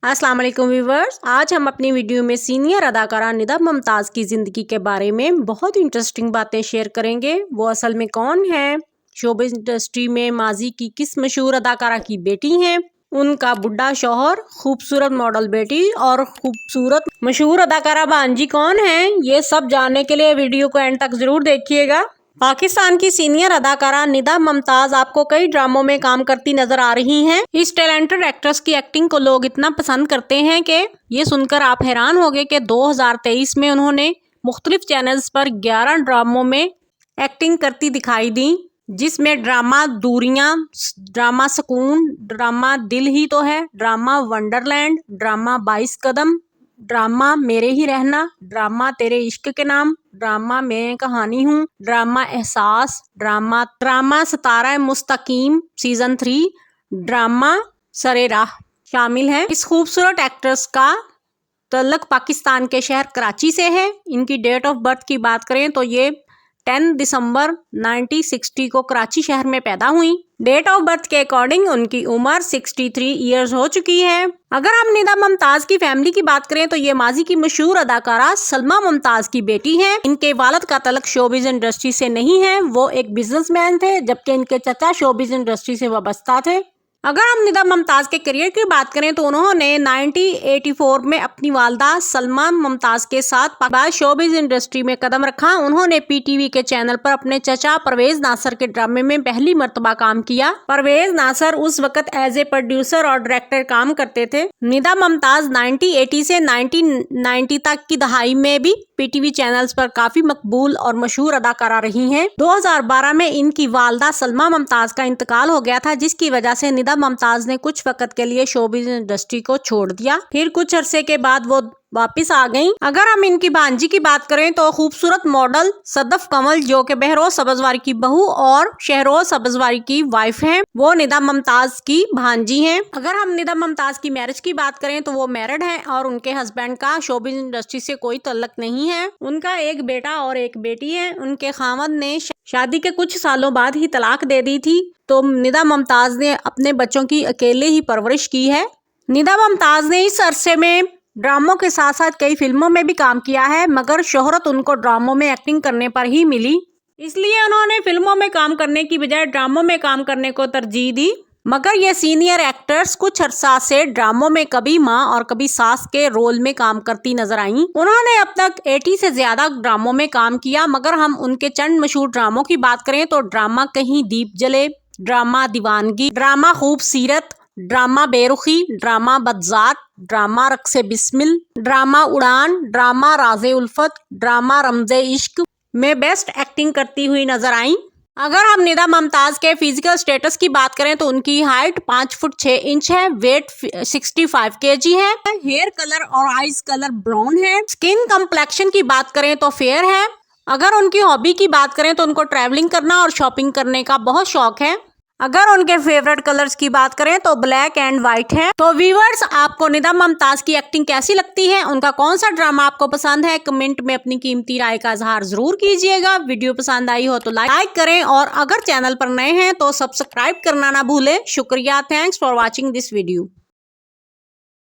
अस्सलाम वालेकुम व्यूवर्स, आज हम अपनी वीडियो में सीनियर अदाकारा निदा मुमताज़ की ज़िंदगी के बारे में बहुत इंटरेस्टिंग बातें शेयर करेंगे। वो असल में कौन है, शोबिज़ इंडस्ट्री में माजी की किस मशहूर अदाकारा की बेटी हैं, उनका बुढ़ा शौहर, खूबसूरत मॉडल बेटी और खूबसूरत मशहूर अदाकारा भांजी कौन है, ये सब जानने के लिए वीडियो को एंड तक ज़रूर देखिएगा। पाकिस्तान की सीनियर अदाकारा निदा मुमताज़ आपको कई ड्रामों में काम करती नजर आ रही हैं। इस टैलेंटेड एक्ट्रेस की एक्टिंग को लोग इतना पसंद करते हैं कि ये सुनकर आप हैरान होंगे कि 2023 में उन्होंने मुख्तलिफ चैनल्स पर 11 ड्रामों में एक्टिंग करती दिखाई दी, जिसमें ड्रामा दूरियां, ड्रामा सुकून, ड्रामा दिल ही तो है, ड्रामा वंडरलैंड, ड्रामा 22 कदम, ड्रामा मेरे ही रहना, ड्रामा तेरे इश्क के नाम, ड्रामा मैं कहानी हूँ, ड्रामा एहसास, ड्रामा सितारा मुस्तकीम सीजन 3, ड्रामा सरे राह शामिल है। इस खूबसूरत एक्ट्रेस का तल्लुक पाकिस्तान के शहर कराची से है। इनकी डेट ऑफ बर्थ की बात करें तो ये 10 दिसंबर 1960 को कराची शहर में पैदा हुई। डेट ऑफ बर्थ के अकॉर्डिंग उनकी उम्र 63 ईयर्स हो चुकी है। अगर हम निदा मुमताज की फैमिली की बात करें तो ये माजी की मशहूर अदाकारा सलमा मुमताज की बेटी हैं। इनके वालिद का तल्लुक शोबिज़ इंडस्ट्री से नहीं है, वो एक बिजनेसमैन थे, जबकि इनके चचा शोबिज़ इंडस्ट्री से वाबस्ता थे। अगर हम निदा मुमताज़ के करियर की बात करें तो उन्होंने 1984 में अपनी वालदा सलमा मुमताज़ के साथ शोबिज़ इंडस्ट्री में कदम रखा। उन्होंने पीटीवी के चैनल पर अपने चचा परवेज नासर के ड्रामे में पहली मर्तबा काम किया। परवेज नासर उस वक्त एज ए प्रोड्यूसर और डायरेक्टर काम करते थे। निदा मुमताज़ 1980 से 1990 तक की दहाई में भी पीटीवी चैनल्स पर काफी मकबूल और मशहूर अदाकारा रही हैं। 2012 में इनकी वालदा सलमा मुमताज़ का इंतकाल हो गया था, जिसकी वजह से निदा मुमताज़ ने कुछ वक्त के लिए शोबिज़ इंडस्ट्री को छोड़ दिया। फिर कुछ अरसे के बाद वो वापस आ गईं। अगर हम इनकी भांजी की बात करें तो खूबसूरत मॉडल सदफ कमल, जो कि बहरोज सब्जवारी की बहू और शहरोज सब्जवारी की वाइफ हैं, वो निदा मुमताज़ की भांजी हैं। अगर हम निदा मुमताज़ की मैरिज की बात करें तो वो मैरिड हैं और उनके हस्बैंड का शोबिज़ इंडस्ट्री से कोई तल्लुक नहीं है। उनका एक बेटा और एक बेटी है। उनके खामद ने शादी के कुछ सालों बाद ही तलाक दे दी थी, तो निदा मुमताज़ ने अपने बच्चों की अकेले ही परवरिश की है। निदा मुमताज़ ने इस अरसे में ड्रामों के साथ साथ कई फिल्मों में भी काम किया है, मगर शोहरत उनको ड्रामों में एक्टिंग करने पर ही मिली, इसलिए उन्होंने फिल्मों में काम करने की बजाय ड्रामों में काम करने को तरजीह दी। मगर ये सीनियर एक्टर्स कुछ अरसा से ड्रामों में कभी माँ और कभी सास के रोल में काम करती नजर आईं। उन्होंने अब तक 80 से ज्यादा ड्रामों में काम किया, मगर हम उनके चंद मशहूर ड्रामों की बात करें तो ड्रामा कहीं दीप Jale, drama Deewangi, drama Khoobseerat, drama Berukhi, drama Badzaat, drama Raqse Bismil, drama Udaan, drama Raaze Ulfat, drama रमज़े इश्क में बेस्ट एक्टिंग करती हुई नजर आई। अगर हम निदा मुमताज़ के फिजिकल स्टेटस की बात करें तो उनकी हाइट 5 फुट 6 इंच है, वेट 65 kg है, हेयर कलर और आईज कलर ब्राउन है। स्किन कम्प्लेक्शन की बात करें तो फेयर है। अगर उनकी हॉबी की बात करें तो उनको ट्रैवलिंग करना और शॉपिंग करने का बहुत शौक है। अगर उनके फेवरेट कलर्स की बात करें तो ब्लैक एंड व्हाइट है। तो व्यूअर्स, आपको निदा मुमताज़ की एक्टिंग कैसी लगती है, उनका कौन सा ड्रामा आपको पसंद है, कमेंट में अपनी कीमती राय का इजहार जरूर कीजिएगा। वीडियो पसंद आई हो तो लाइक करें और अगर चैनल पर नए हैं तो सब्सक्राइब करना ना भूलें। शुक्रिया, thanks for watching this video.